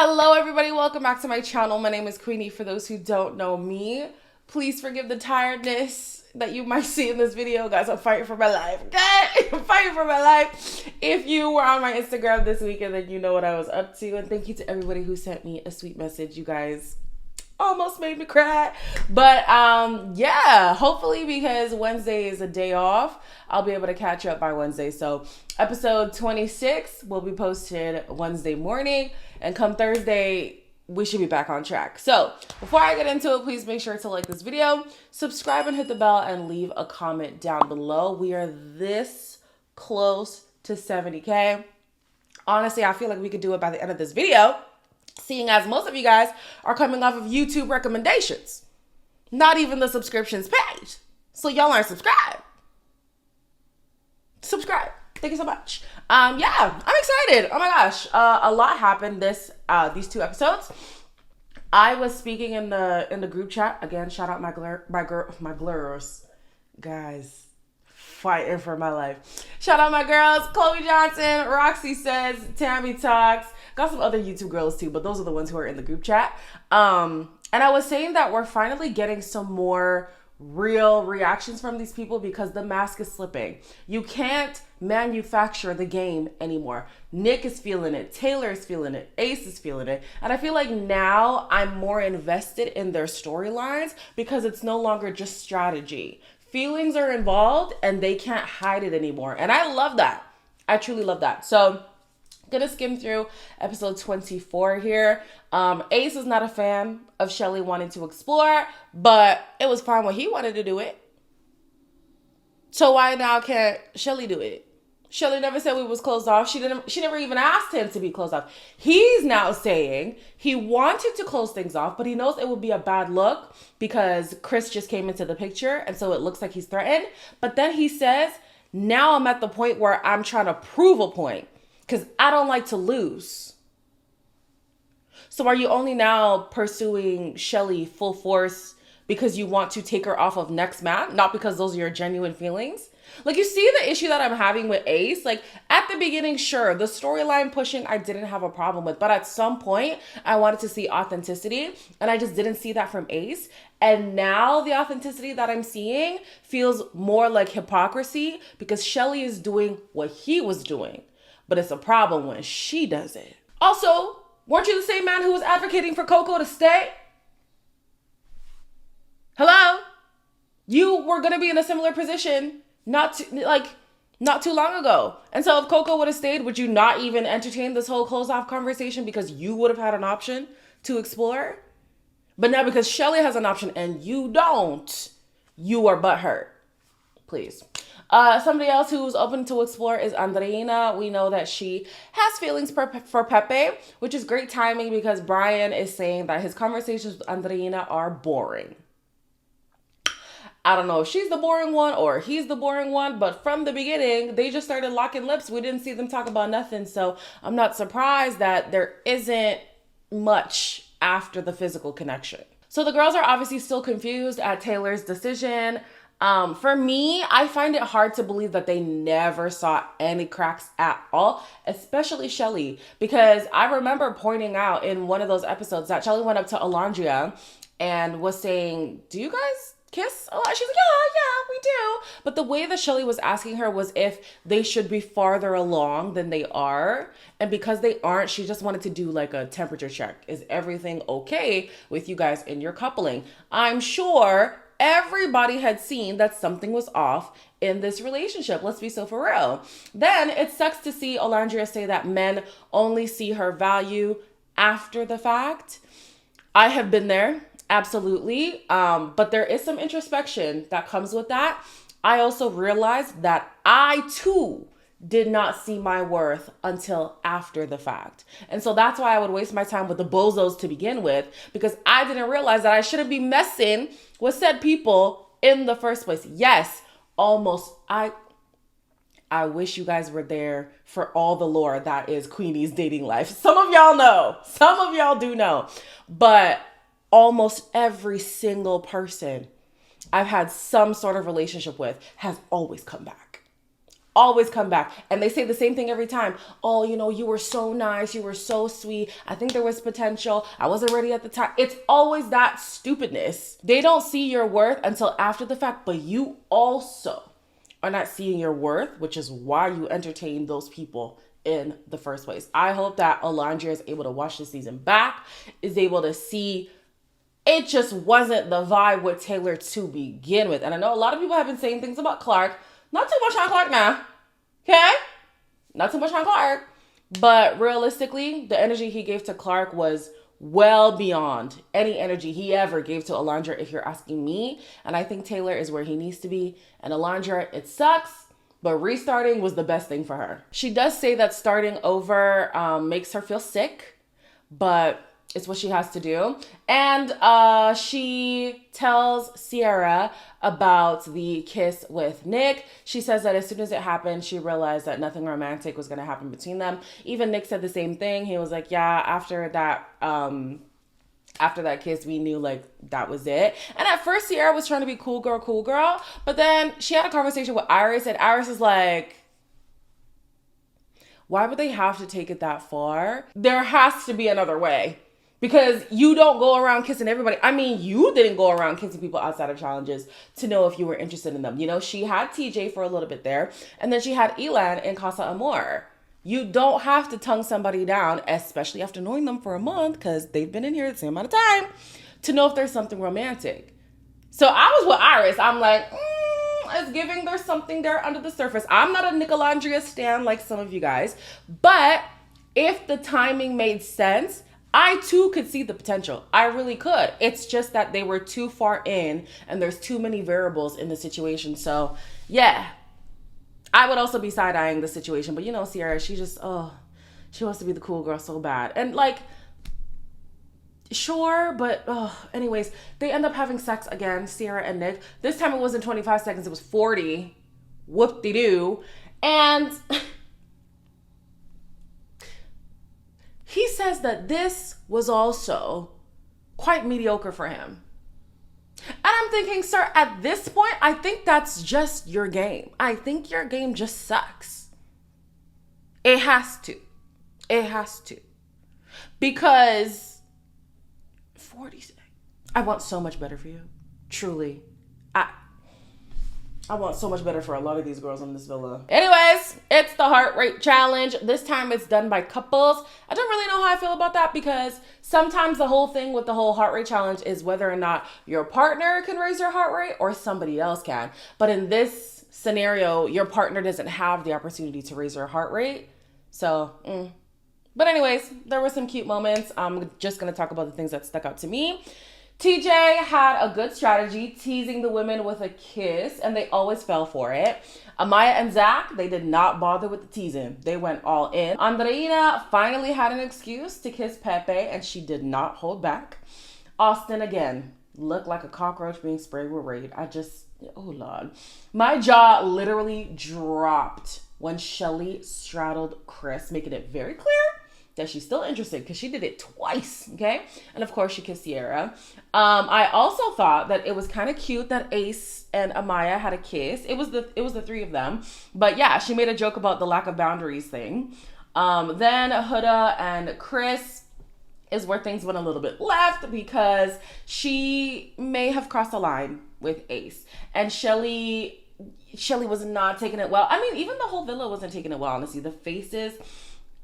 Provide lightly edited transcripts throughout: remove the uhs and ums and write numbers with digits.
Hello everybody, welcome back to my channel. My name is Queenie. For those who don't know me, please forgive the tiredness that you might see in this video. Guys, I'm fighting for my life, okay? I'm fighting for my life. If you were on my Instagram this weekend, then you know what I was up to. And thank you to everybody who sent me a sweet message. You guys almost made me cry. But yeah, hopefully because Wednesday is a day off, I'll be able to catch up by Wednesday. So episode 26 will be posted Wednesday morning, and come Thursday we should be back on track. So before I get into it, please make sure to like this video, subscribe and hit the bell, and leave a comment down below. We are this close to 70K. Honestly, I feel like we could do it by the end of this video, seeing as most of you guys are coming off of YouTube recommendations, not even the subscriptions page. So y'all aren't subscribed. Subscribe. Thank you so much. Yeah, I'm excited. Oh my gosh. A lot happened these two episodes. I was speaking in the group chat. Again, shout out my girls. Guys, fighting for my life. Shout out my girls, Chloe Johnson, Roxy Says, Tammy Talks. Got some other YouTube girls too, but those are the ones who are in the group chat. And I was saying that we're finally getting some more real reactions from these people because the mask is slipping. You can't manufacture the game anymore. Nick is feeling it. Taylor is feeling it. Ace is feeling it. And I feel like now I'm more invested in their storylines because it's no longer just strategy. Feelings are involved and they can't hide it anymore. And I love that. I truly love that. So gonna skim through episode 24 here. Ace is not a fan of Shelly wanting to explore, but it was fine when he wanted to do it. So why now can't Shelly do it? Shelly never said we was closed off. She never even asked him to be closed off. He's now saying he wanted to close things off, but he knows it would be a bad look because Chris just came into the picture, and so it looks like he's threatened. But then he says, now I'm at the point where I'm trying to prove a point, because I don't like to lose. So are you only now pursuing Shelly full force because you want to take her off of next man, not because those are your genuine feelings? Like, you see the issue that I'm having with Ace? Like, at the beginning, sure, the storyline pushing I didn't have a problem with, but at some point I wanted to see authenticity, and I just didn't see that from Ace. And now the authenticity that I'm seeing feels more like hypocrisy because Shelly is doing what he was doing. But it's a problem when she does it. Also, weren't you the same man who was advocating for Coco to stay? Hello? You were going to be in a similar position not too long ago. And so if Coco would have stayed, would you not even entertain this whole closed off conversation because you would have had an option to explore? But now because Shelly has an option and you don't, you are butthurt. Please. Somebody else who's open to explore is Andreina. We know that she has feelings for Pepe, which is great timing because Brian is saying that his conversations with Andreina are boring. I don't know if she's the boring one or he's the boring one, but from the beginning, they just started locking lips. We didn't see them talk about nothing, so I'm not surprised that there isn't much after the physical connection. So the girls are obviously still confused at Taylor's decision. For me, I find it hard to believe that they never saw any cracks at all, especially Shelly, because I remember pointing out in one of those episodes that Shelly went up to Alondria and was saying, do you guys kiss a lot? She's like, yeah, we do. But the way that Shelly was asking her was if they should be farther along than they are. And because they aren't, she just wanted to do like a temperature check. Is everything okay with you guys in your coupling? I'm sure everybody had seen that something was off in this relationship. Let's be so for real. Then it sucks to see Alondria say that men only see her value after the fact. I have been there. Absolutely. But there is some introspection that comes with that. I also realized that I too did not see my worth until after the fact. And so that's why I would waste my time with the bozos to begin with, because I didn't realize that I shouldn't be messing with said people in the first place. Yes, almost. I wish you guys were there for all the lore that is Queenie's dating life. Some of y'all know. Some of y'all do know. But almost every single person I've had some sort of relationship with has always come back. always come back. And they say the same thing every time. Oh, you were so nice. You were so sweet. I think there was potential. I wasn't ready at the time. It's always that stupidness. They don't see your worth until after the fact, but you also are not seeing your worth, which is why you entertain those people in the first place. I hope that Alondra is able to watch this season back, is able to see it just wasn't the vibe with Taylor to begin with. And I know a lot of people have been saying things about Clark. Not too much on Clark now. Okay? Not too much on Clark. But realistically, the energy he gave to Clark was well beyond any energy he ever gave to Alondra, if you're asking me. And I think Taylor is where he needs to be. And Alondra, it sucks, but restarting was the best thing for her. She does say that starting over makes her feel sick, but it's what she has to do. And she tells Sierra about the kiss with Nick. She says that as soon as it happened, she realized that nothing romantic was going to happen between them. Even Nick said the same thing. He was like, yeah, after that kiss, we knew like that was it. And at first, Sierra was trying to be cool girl. But then she had a conversation with Iris, and Iris is like, why would they have to take it that far? There has to be another way. Because you don't go around kissing everybody. I mean, you didn't go around kissing people outside of challenges to know if you were interested in them. She had TJ for a little bit there. And then she had Elan in Casa Amor. You don't have to tongue somebody down, especially after knowing them for a month, because they've been in here the same amount of time, to know if there's something romantic. So I was with Iris. I'm like, it's giving there's something there under the surface. I'm not a Nicolandria stan like some of you guys. But if the timing made sense, I too could see the potential. I really could. It's just that they were too far in and there's too many variables in the situation. So yeah, I would also be side-eyeing the situation. But Sierra, she just, she wants to be the cool girl so bad. And like, sure, but anyways, they end up having sex again, Sierra and Nick. This time it wasn't 25 seconds, it was 40. Whoop-de-doo. And he says that this was also quite mediocre for him. And I'm thinking, sir, at this point, I think that's just your game. I think your game just sucks. It has to. It has to. Because 40, I want so much better for you. Truly. I want so much better for a lot of these girls in this villa. Anyways, it's the heart rate challenge. This time it's done by couples. I don't really know how I feel about that because sometimes the whole thing with the whole heart rate challenge is whether or not your partner can raise your heart rate or somebody else can. But in this scenario, your partner doesn't have the opportunity to raise your heart rate. So, But anyways, there were some cute moments. I'm just going to talk about the things that stuck out to me. TJ had a good strategy, teasing the women with a kiss, and they always fell for it. Amaya and Zach, they did not bother with the teasing. They went all in. Andreina finally had an excuse to kiss Pepe, and she did not hold back. Austin, again, looked like a cockroach being sprayed with Raid. Oh Lord. My jaw literally dropped when Shelly straddled Chris, making it very clear that she's still interested because she did it twice, okay? And of course, she kissed Sierra. I also thought that it was kind of cute that Ace and Amaya had a kiss. It was the three of them. But yeah, she made a joke about the lack of boundaries thing. Then Huda and Chris is where things went a little bit left because she may have crossed a line with Ace. And Shelly was not taking it well. I mean, even the whole villa wasn't taking it well, honestly. The faces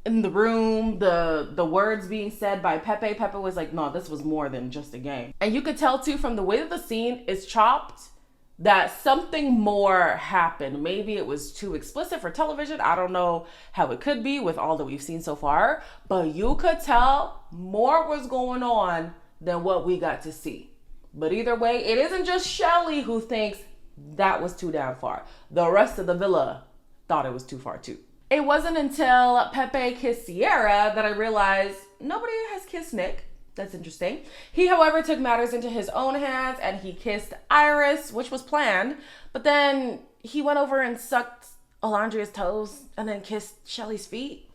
in the room, the words being said by Pepe. Pepe was like, no, this was more than just a game. And you could tell too from the way that the scene is chopped that something more happened. Maybe it was too explicit for television. I don't know how it could be with all that we've seen so far, but you could tell more was going on than what we got to see. But either way, it isn't just Shelly who thinks that was too damn far. The rest of the villa thought it was too far too. It wasn't until Pepe kissed Sierra that I realized nobody has kissed Nick. That's interesting. He, however, took matters into his own hands and he kissed Iris, which was planned. But then he went over and sucked Alondria's toes and then kissed Shelly's feet.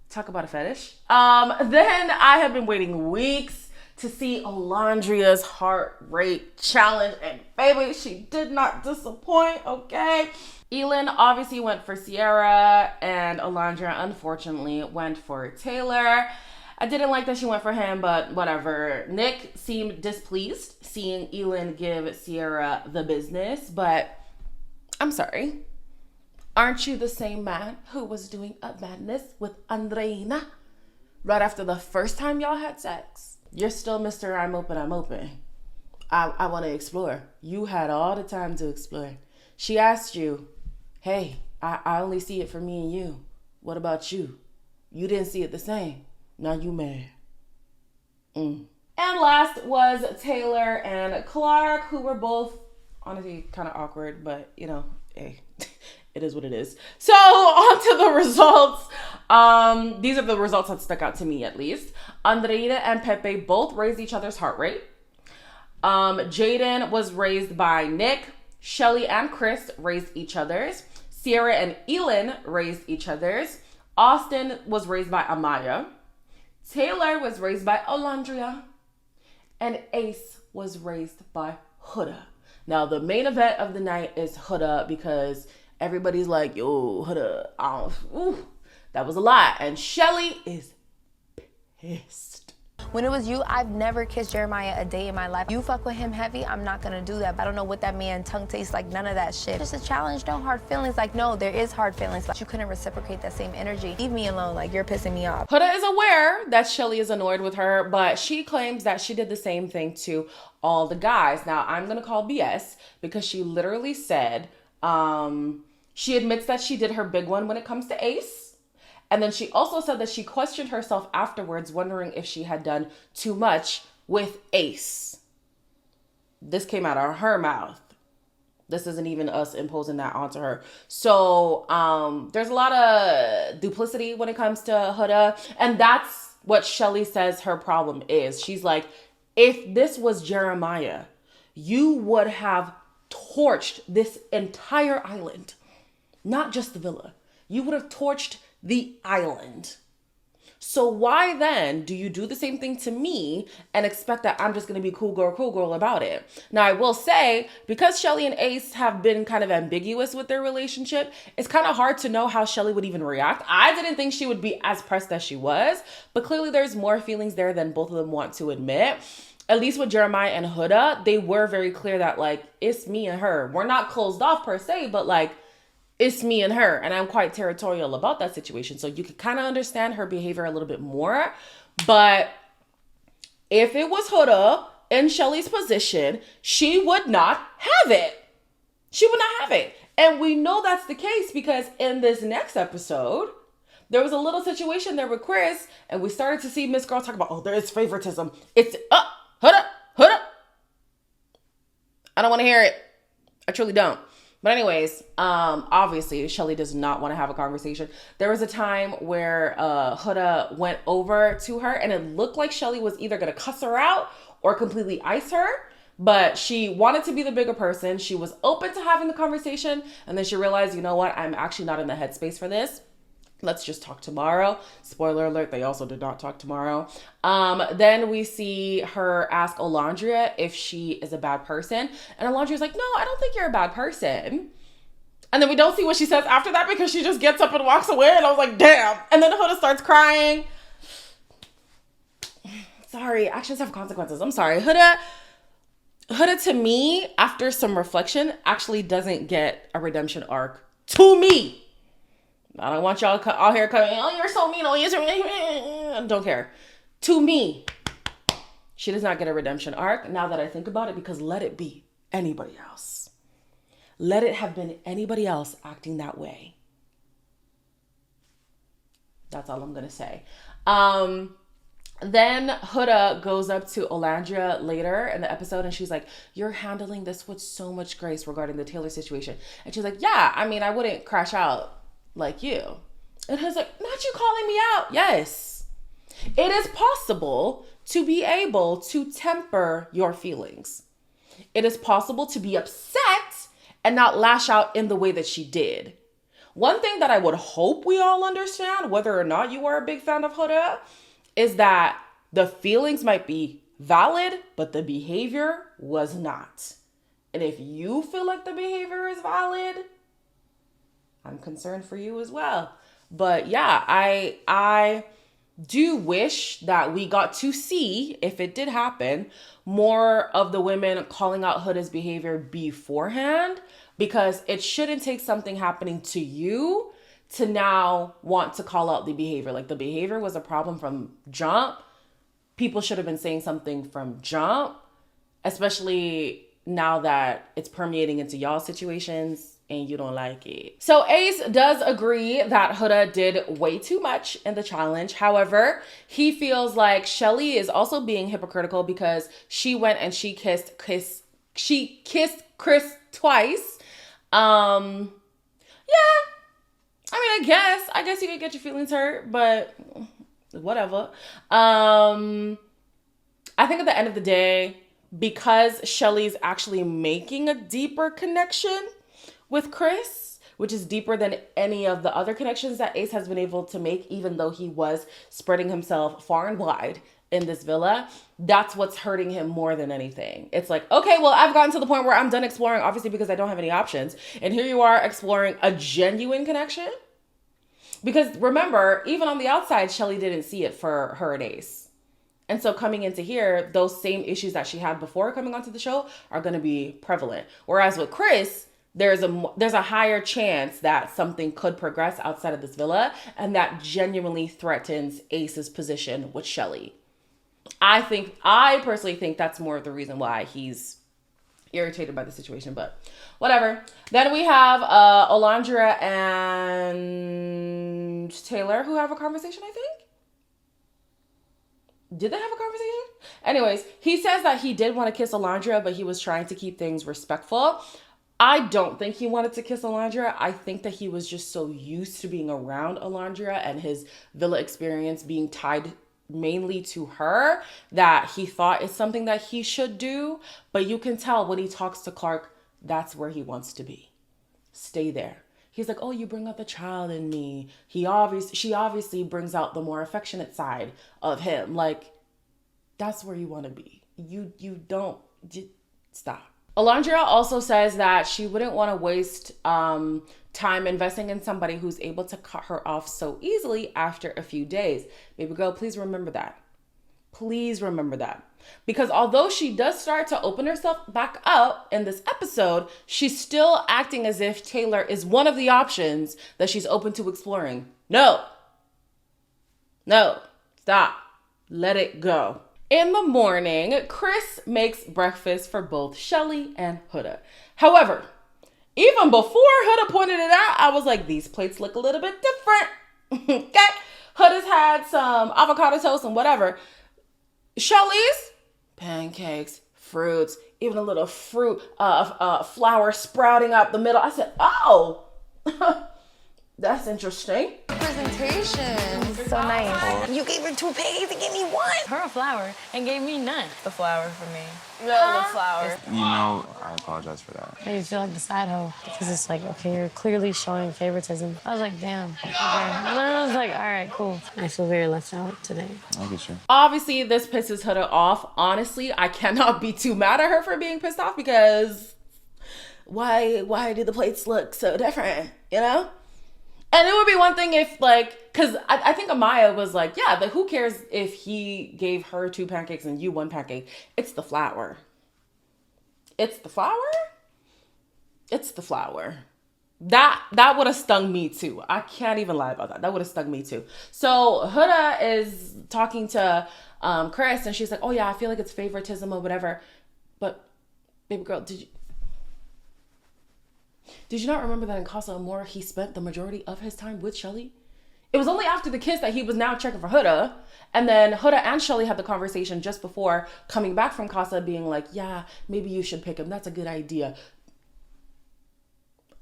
Talk about a fetish. Then I have been waiting weeks to see Alondria's heart rate challenge. And baby, she did not disappoint, okay? Elin obviously went for Sierra, and Alondra unfortunately went for Taylor. I didn't like that she went for him, but whatever. Nick seemed displeased seeing Elin give Sierra the business, but I'm sorry. Aren't you the same man who was doing a madness with Andreina right after the first time y'all had sex? You're still Mr. I'm open, I'm open. I want to explore. You had all the time to explore. She asked you, hey, I only see it for me and you. What about you? You didn't see it the same. Now you mad. And last was Taylor and Clark, who were both honestly kind of awkward, but hey, it is what it is. So on to the results. These are the results that stuck out to me, at least. Andreina and Pepe both raised each other's heart rate. Jaden was raised by Nick. Shelly and Chris raised each other's. Sierra and Elin raised each other's. Austin was raised by Amaya. Taylor was raised by Olandria. And Ace was raised by Huda. Now, the main event of the night is Huda, because everybody's like, yo, Huda, that was a lot. And Shelly is pissed. When it was you, I've never kissed Jeremiah a day in my life. You fuck with him heavy, I'm not gonna do that. I don't know what that man tongue tastes like, none of that shit. Just a challenge, no hard feelings. Like, no, there is hard feelings. Like, you couldn't reciprocate that same energy. Leave me alone, like, you're pissing me off. Huda is aware that Shelly is annoyed with her, but she claims that she did the same thing to all the guys. Now, I'm gonna call BS, because she literally said, she admits that she did her big one when it comes to Ace. And then she also said that she questioned herself afterwards, wondering if she had done too much with Ace. This came out of her mouth. This isn't even us imposing that onto her. So there's a lot of duplicity when it comes to Huda. And that's what Shelly says her problem is. She's like, if this was Jeremiah, you would have torched this entire island. Not just the villa. You would have torched the island. So why then do you do the same thing to me and expect that I'm just going to be cool girl about it? Now, I will say, because Shelly and Ace have been kind of ambiguous with their relationship, it's kind of hard to know how Shelly would even react. I didn't think she would be as pressed as she was, but clearly there's more feelings there than both of them want to admit. At least with Jeremiah and Huda, they were very clear that, like, it's me and her. We're not closed off per se, but like, it's me and her, and I'm quite territorial about that situation. So you can kind of understand her behavior a little bit more. But if it was Huda in Shelly's position, she would not have it. She would not have it. And we know that's the case because in this next episode, there was a little situation there with Chris, and we started to see Miss Girl talk about, there is favoritism. It's, Huda. I don't want to hear it. I truly don't. But anyways, obviously, Shelly does not want to have a conversation. There was a time where Huda went over to her, and it looked like Shelly was either going to cuss her out or completely ice her. But she wanted to be the bigger person. She was open to having the conversation. And then she realized, you know what? I'm actually not in the headspace for this. Let's just talk tomorrow. Spoiler alert, they also did not talk tomorrow. Then we see her ask Olandria if she is a bad person. And Olandria's like, no, I don't think you're a bad person. And then we don't see what she says after that because she just gets up and walks away. And I was like, damn. And then Huda starts crying. Sorry, actions have consequences. I'm sorry. Huda to me, after some reflection, actually doesn't get a redemption arc. To me. I don't want y'all out here coming, you're so mean, you're so mean. I don't care. To me, she does not get a redemption arc, now that I think about it, because let it be anybody else. Let it have been anybody else acting that way. That's all I'm going to say. Then Huda goes up to Olandria later in the episode, and she's like, you're handling this with so much grace regarding the Taylor situation. And she's like, yeah, I mean, I wouldn't crash out like you. And he's like, not you calling me out. Yes, it is possible to be able to temper your feelings. It is possible to be upset and not lash out in the way that she did. One thing that I would hope we all understand, whether or not you are a big fan of Huda, is that the feelings might be valid, but the behavior was not. And if you feel like the behavior is valid, I'm concerned for you as well. But yeah, I do wish that we got to see, if it did happen, more of the women calling out Huda's behavior beforehand, because it shouldn't take something happening to you to now want to call out the behavior. Like, the behavior was a problem from jump. People should have been saying something from jump, especially now that it's permeating into y'all situations and you don't like it. So Ace does agree that Huda did way too much in the challenge. However, he feels like Shelly is also being hypocritical because she went and she kissed Chris twice. Yeah. I mean, I guess you could get your feelings hurt, but whatever. I think at the end of the day, because Shelly's actually making a deeper connection with Chris, which is deeper than any of the other connections that Ace has been able to make, even though he was spreading himself far and wide in this villa, that's what's hurting him more than anything. It's like, okay, well, I've gotten to the point where I'm done exploring, obviously, because I don't have any options. And here you are exploring a genuine connection. Because remember, even on the outside, Shelly didn't see it for her and Ace. And so coming into here, those same issues that she had before coming onto the show are going to be prevalent. Whereas with Chris, there's a higher chance that something could progress outside of this villa, and that genuinely threatens Ace's position with Shelly. I personally think that's more of the reason why he's irritated by the situation, but whatever. Then we have Alondra and Taylor who have a conversation, I think. Did they have a conversation? Anyways, he says that he did want to kiss Alondra, but he was trying to keep things respectful. I don't think he wanted to kiss Alondra. I think that he was just so used to being around Alondra and his villa experience being tied mainly to her that he thought it's something that he should do. But you can tell when he talks to Clark, that's where he wants to be. Stay there. He's like, oh, you bring out the child in me. She obviously brings out the more affectionate side of him. Like, that's where you want to be. You don't stop. Alondra also says that she wouldn't want to waste time investing in somebody who's able to cut her off so easily after a few days. Baby girl, please remember that. Please remember that. Because although she does start to open herself back up in this episode, she's still acting as if Taylor is one of the options that she's open to exploring. No, stop. Let it go. In the morning, Chris makes breakfast for both Shelly and Huda. However, even before Huda pointed it out, I was like, these plates look a little bit different. Okay. Huda's had some avocado toast and whatever. Shelly's pancakes, fruits, even a little fruit, flour sprouting up the middle. I said, oh, that's interesting. Presentation. So nice. You gave her 2 pancakes and gave me 1. Her a flower and gave me none. The flower for me. No, the flower. You know, I apologize for that. I feel like the side hoe because it's like, okay, you're clearly showing favoritism. I was like, damn. Okay. And then I was like, all right, cool. I feel very left out today. I get you. Obviously, this pisses Huda off. Honestly, I cannot be too mad at her for being pissed off because why do the plates look so different, you know? And it would be one thing if, like, because I think Amaya was like, yeah, but who cares if he gave her 2 pancakes and you 1 pancake? It's the flour. It's the flour? It's the flour. That would have stung me too. I can't even lie about that. That would have stung me too. So Huda is talking to Chris and she's like, oh yeah, I feel like it's favoritism or whatever. But baby girl, did you not remember that in Casa Amor, he spent the majority of his time with Shelly? It was only after the kiss that he was now checking for Huda. And then Huda and Shelly had the conversation just before coming back from Casa being like, yeah, maybe you should pick him. That's a good idea.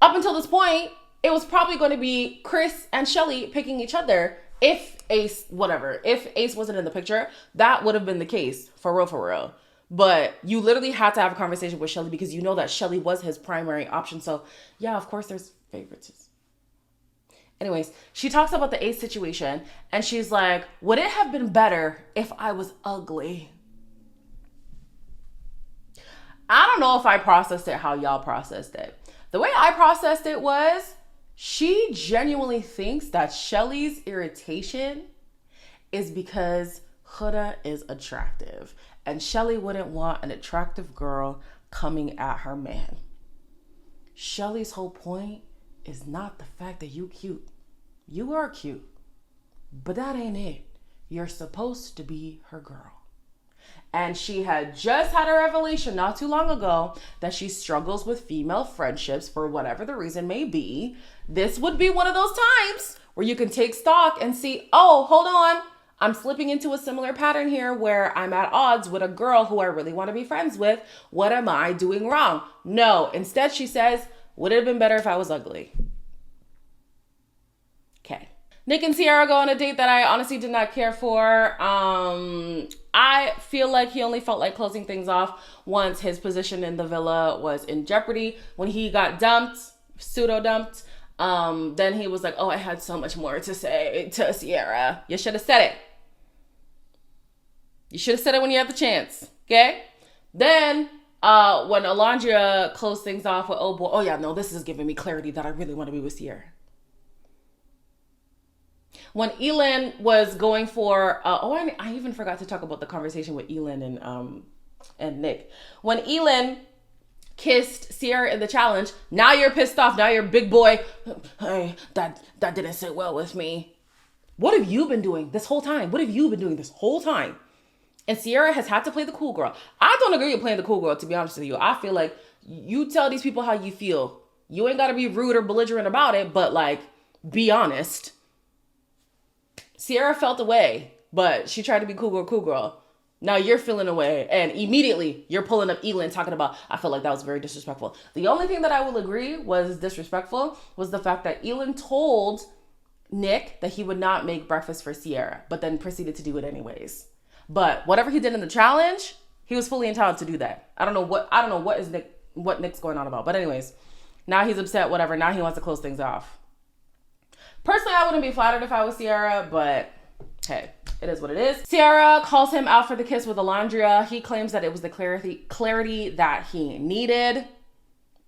Up until this point, it was probably going to be Chris and Shelly picking each other. If Ace wasn't in the picture, that would have been the case. For real. But you literally had to have a conversation with Shelly because you know that Shelly was his primary option. So yeah, of course there's favoritism. Anyways, she talks about the Ace situation and she's like, would it have been better if I was ugly? I don't know if I processed it how y'all processed it. The way I processed it was, She genuinely thinks that Shelly's irritation is because Huda is attractive. And Shelly wouldn't want an attractive girl coming at her man. Shelly's whole point is not the fact that you cute. You are cute. But that ain't it. You're supposed to be her girl. And she had just had a revelation not too long ago that she struggles with female friendships for whatever the reason may be. This would be one of those times where you can take stock and see, oh, hold on. I'm slipping into a similar pattern here where I'm at odds with a girl who I really want to be friends with. What am I doing wrong? No. Instead, she says, would it have been better if I was ugly? Okay. Nick and Sierra go on a date that I honestly did not care for. I feel like he only felt like closing things off once his position in the villa was in jeopardy. When he got dumped, pseudo dumped, then he was like, oh, I had so much more to say to Sierra. You should have said it. You should have said it when you had the chance. Okay? Then when Alondra closed things off with, oh boy, oh yeah, no, this is giving me clarity that I really want to be with Sierra. When Elin was going for, I even forgot to talk about the conversation with Elin and Nick. When Elin kissed Sierra in the challenge, now you're pissed off. Now you're big boy. Hey, that didn't sit well with me. What have you been doing this whole time? What have you been doing this whole time? And Sierra has had to play the cool girl. I don't agree with playing the cool girl, to be honest with you. I feel like you tell these people how you feel. You ain't got to be rude or belligerent about it, but like, be honest. Sierra felt away, but she tried to be cool girl. Now you're feeling away, and immediately you're pulling up Elin talking about, I felt like that was very disrespectful. The only thing that I will agree was disrespectful was the fact that Elin told Nick that he would not make breakfast for Sierra, but then proceeded to do it anyways. But whatever he did in the challenge, he was fully entitled to do that. I don't know what Nick's going on about. But anyways, now he's upset, whatever. Now he wants to close things off. Personally, I wouldn't be flattered if I was Sierra, but hey, it is what it is. Sierra calls him out for the kiss with Alondra. He claims that it was the clarity that he needed.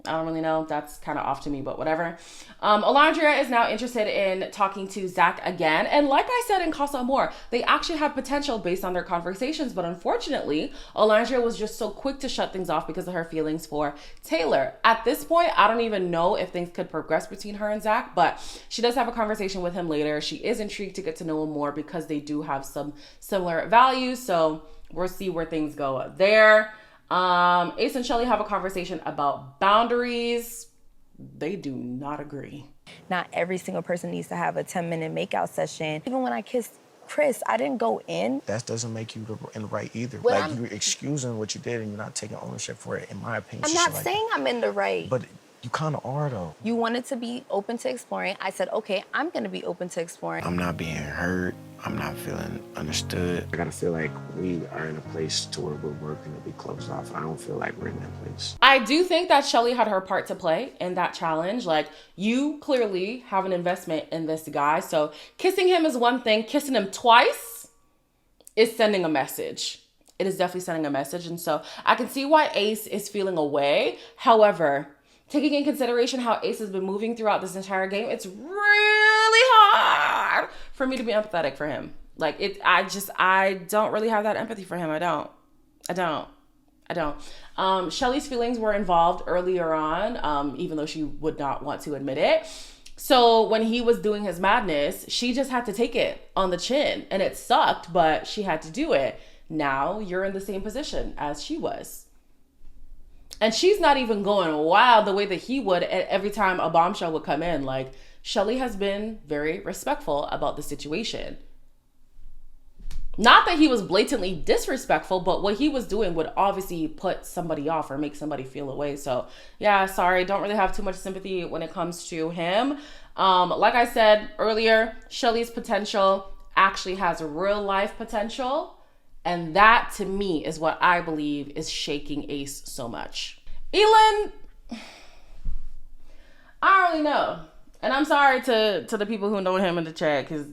I don't really know. That's kind of off to me, but whatever. Alondra is now interested in talking to Zach again. And like I said in Casa Amor, they actually had potential based on their conversations. But unfortunately, Alondra was just so quick to shut things off because of her feelings for Taylor. At this point, I don't even know if things could progress between her and Zach, but she does have a conversation with him later. She is intrigued to get to know him more because they do have some similar values. So we'll see where things go there. Ace and Shelly have a conversation about boundaries. They do not agree. Not every single person needs to have a 10-minute makeout session. Even when I kissed Chris, I didn't go in. That doesn't make you in the right either. Well, like, you're excusing what you did and you're not taking ownership for it, in my opinion. I'm not saying I'm in the right. But you kind of are, though. You wanted to be open to exploring. I said, okay, I'm going to be open to exploring. I'm not being heard. I'm not feeling understood. I gotta feel like we are in a place to where we're working to be closed off. I don't feel like we're in that place. I do think that Shelly had her part to play in that challenge. Like, you clearly have an investment in this guy. So kissing him is one thing. Kissing him twice is sending a message. It is definitely sending a message. And so I can see why Ace is feeling away. However, taking in consideration how Ace has been moving throughout this entire game, it's really hard for me to be empathetic for him. Like, I don't really have that empathy for him. I don't. Shelly's feelings were involved earlier on, even though she would not want to admit it. So when he was doing his madness, she just had to take it on the chin, and it sucked, but she had to do it. Now you're in the same position as she was. And she's not even going wild the way that he would every time a bombshell would come in. Like, Shelly has been very respectful about the situation. Not that he was blatantly disrespectful, but what he was doing would obviously put somebody off or make somebody feel away. So yeah, sorry, don't really have too much sympathy when it comes to him. Like I said earlier, Shelly's potential actually has real life potential. And that, to me, is what I believe is shaking Ace so much. Elin, I don't really know. And I'm sorry to the people who know him in the chat, because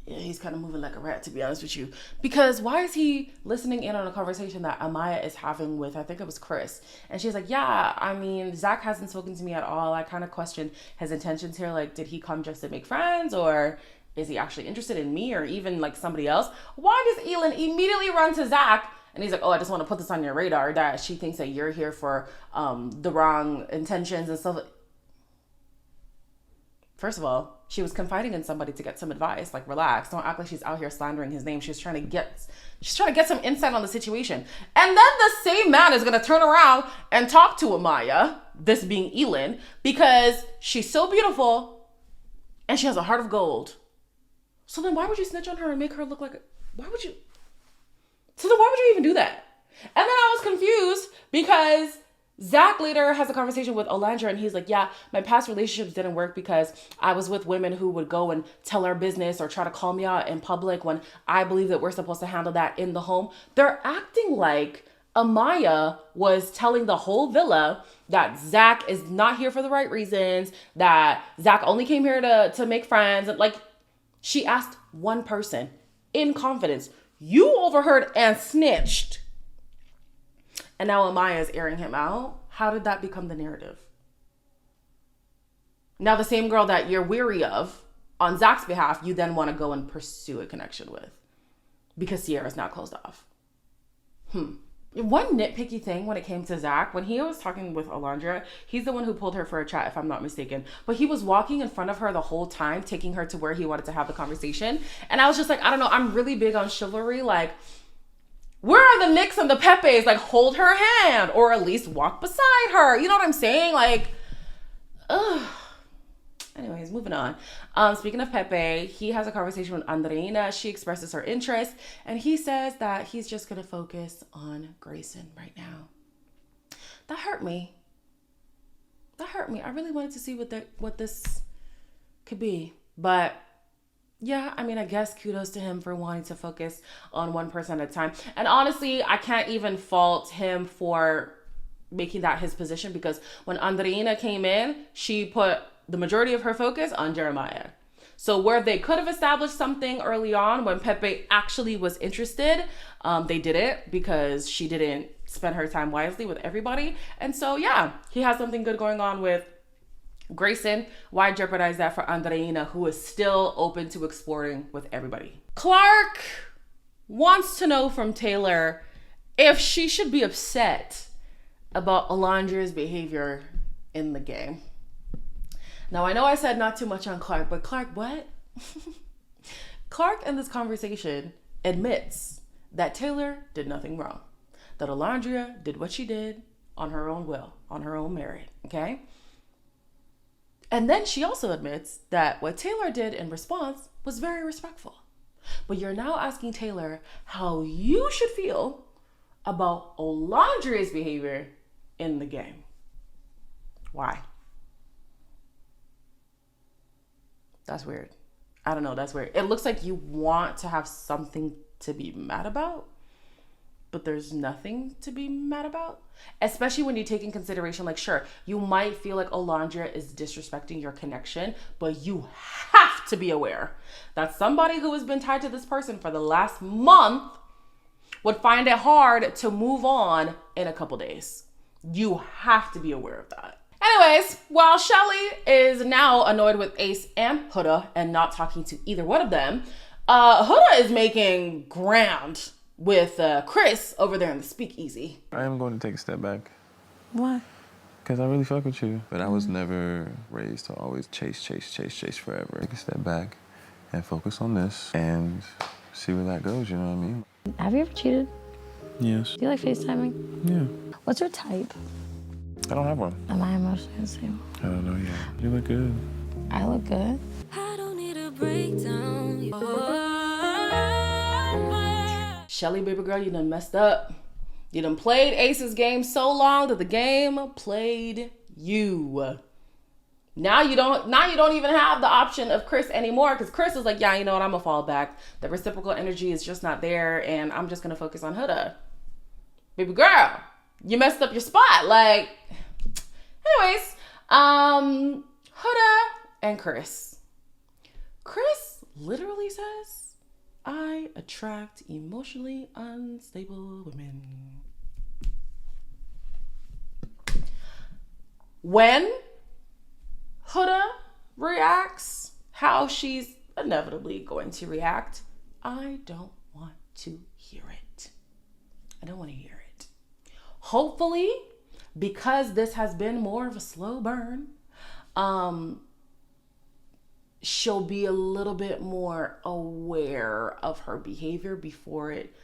yeah, he's kind of moving like a rat, to be honest with you. Because why is he listening in on a conversation that Amaya is having with, I think it was Chris. And she's like, yeah, I mean, Zach hasn't spoken to me at all. I kind of question his intentions here. Like, did he come just to make friends, or is he actually interested in me, or even like somebody else? Why does Elin immediately run to Zach? And he's like, oh, I just want to put this on your radar that she thinks that you're here for the wrong intentions and stuff. First of all, she was confiding in somebody to get some advice. Like, relax. Don't act like she's out here slandering his name. She's trying to get some insight on the situation. And then the same man is going to turn around and talk to Amaya, this being Elin, because she's so beautiful and she has a heart of gold. So then why would you snitch on her and make her look like... Why would you even do that? And then I was confused because Zach later has a conversation with Olandra and he's like, yeah, my past relationships didn't work because I was with women who would go and tell our business or try to call me out in public when I believe that we're supposed to handle that in the home. They're acting like Amaya was telling the whole villa that Zach is not here for the right reasons, that Zach only came here to make friends. Like, she asked one person in confidence. You overheard and snitched. And now Amaya is airing him out. How did that become the narrative? Now the same girl that you're weary of on Zach's behalf, you then want to go and pursue a connection with because Sierra's now closed off. One nitpicky thing when it came to Zach, when he was talking with Alondra, he's the one who pulled her for a chat, if I'm not mistaken. But he was walking in front of her the whole time, taking her to where he wanted to have the conversation. And I was just like, I don't know, I'm really big on chivalry. Like, where are the Nicks and the Pepes? Like, hold her hand or at least walk beside her. You know what I'm saying? Like, ugh. Anyways, moving on. Speaking of Pepe, he has a conversation with Andreina. She expresses her interest, and he says that he's just going to focus on Grayson right now. That hurt me. I really wanted to see what this could be. But yeah, I mean, I guess kudos to him for wanting to focus on one person at a time. And honestly, I can't even fault him for making that his position, because when Andreina came in, she put the majority of her focus on Jeremiah. So where they could have established something early on when Pepe actually was interested, they didn't, because she didn't spend her time wisely with everybody. And so, yeah, he has something good going on with Grayson. Why jeopardize that for Andreina, who is still open to exploring with everybody? Clark wants to know from Taylor if she should be upset about Alondra's behavior in the game. Now, I know I said not too much on Clark, but Clark, what? Clark in this conversation admits that Taylor did nothing wrong. That Alondra did what she did on her own will, on her own merit, okay? And then she also admits that what Taylor did in response was very respectful. But you're now asking Taylor how you should feel about Alondra's behavior in the game. Why? That's weird. I don't know, that's weird. It looks like you want to have something to be mad about, but there's nothing to be mad about. Especially when you take in consideration, like, sure, you might feel like Alondra is disrespecting your connection, but you have to be aware that somebody who has been tied to this person for the last month would find it hard to move on in a couple days. You have to be aware of that. Anyways, while Shelly is now annoyed with Ace and Huda and not talking to either one of them, Huda is making ground with Chris over there in the speakeasy. I am going to take a step back. Why? Because I really fuck with you. But I was never raised to always chase forever. Take a step back and focus on this and see where that goes, you know what I mean? Have you ever cheated? Yes. Do you like FaceTiming? Yeah. What's your type? I don't have one. Am I emotionally unstable? I don't know yet. You look good. I look good. I don't need a breakdown. Shelly, baby girl, you done messed up. You done played Ace's game so long that the game played you. Now you don't even have the option of Chris anymore, because Chris is like, yeah, you know what, I'm gonna fall back. The reciprocal energy is just not there, and I'm just gonna focus on Huda. Baby girl, you messed up your spot. Like, anyways, Huda and Chris literally says, I attract emotionally unstable women. When Huda reacts how she's inevitably going to react, I don't want to hear it. I don't want to hear it. Hopefully, because this has been more of a slow burn, she'll be a little bit more aware of her behavior before it,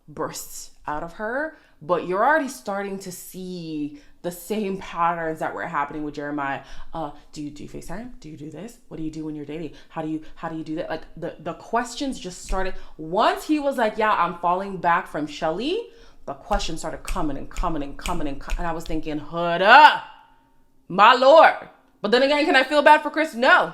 bursts out of her. But you're already starting to see the same patterns that were happening with Jeremiah. Do you do FaceTime? Do you do this? What do you do when you're dating? How do you do that? Like the questions just started. Once he was like, yeah, I'm falling back from Shelly, the questions started coming and coming and coming and I was thinking, Huda, my Lord. But then again, can I feel bad for Chris? No,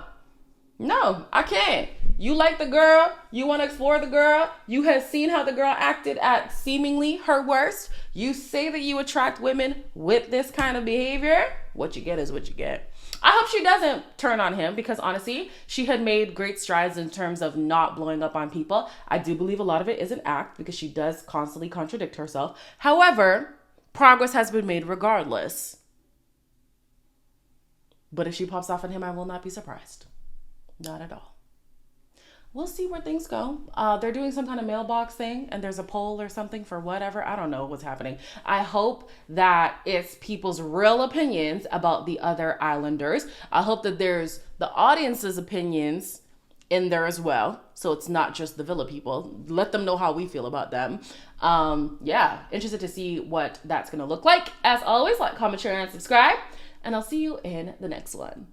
I can't. You like the girl. You want to explore the girl. You have seen how the girl acted at seemingly her worst. You say that you attract women with this kind of behavior. What you get is what you get. I hope she doesn't turn on him because honestly, she had made great strides in terms of not blowing up on people. I do believe a lot of it is an act because she does constantly contradict herself. However, progress has been made regardless. But if she pops off on him, I will not be surprised. Not at all. We'll see where things go. They're doing some kind of mailbox thing and there's a poll or something for whatever. I don't know what's happening. I hope that it's people's real opinions about the other islanders. I hope that there's the audience's opinions in there as well. So it's not just the villa people. Let them know how we feel about them. Interested to see what that's going to look like. As always, like, comment, share, and subscribe. And I'll see you in the next one.